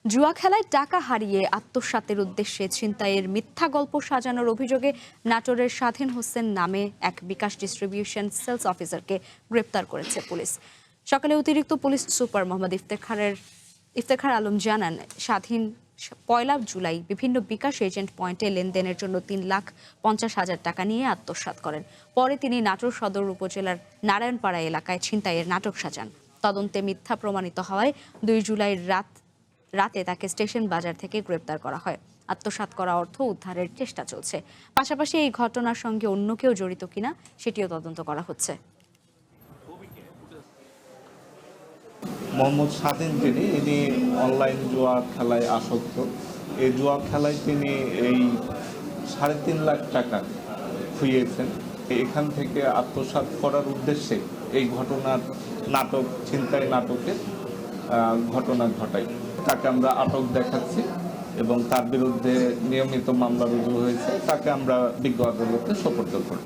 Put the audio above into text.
জুয়া খেলায় টাকা হারিয়ে আত্মসাতের উদ্দেশ্যে ছিনতাইয়ের মিথ্যা গল্প সাজানোর অভিযোগে নাটোরের স্বাধীন হোসেন নামে এক বিকাশ ডিস্ট্রিবিউশন সেলস অফিসারকে গ্রেপ্তার করেছে পুলিশ। সকালে অতিরিক্ত পুলিশ সুপার মোহাম্মদ ইফতেখার আলম জানান, স্বাধীন 1 জুলাই বিভিন্ন বিকাশ এজেন্ট পয়েন্টে লেনদেনের জন্য 3,50,000 টাকা নিয়ে আত্মসাৎ করেন। পরে তিনি নাটোর সদর উপজেলার নারায়ণপাড়া এলাকায় ছিনতাইয়ের নাটক সাজান। তদন্তে মিথ্যা প্রমাণিত হওয়ায় 2 জুলাই রাতে তাকে স্টেশন বাজার থেকে গ্রেপ্তার করা হয়। আত্মসাৎ করা অর্থ উদ্ধারের চেষ্টা চলছে। পাশাপাশি এই ঘটনার সঙ্গে অন্য কেউ জড়িত কিনা সেটিও তদন্ত করা হচ্ছে। মোহাম্মদ স্বাধীন ইনি অনলাইন জুয়া খেলায় আসক্ত। এই জুয়া খেলায় তিনি এই 3.5 লাখ টাকা খুইয়েছেন। এখান থেকে আত্মসাৎ করার উদ্দেশ্যে এই ছিনতাই নাটকের ঘটনা ঘটায়। তাকে আমরা আটক দেখাচ্ছি এবং তার বিরুদ্ধে নিয়মিত মামলা রুজু হয়েছে। তাকে আমরা বিজ্ঞ আদালতে সোপর্দ করব।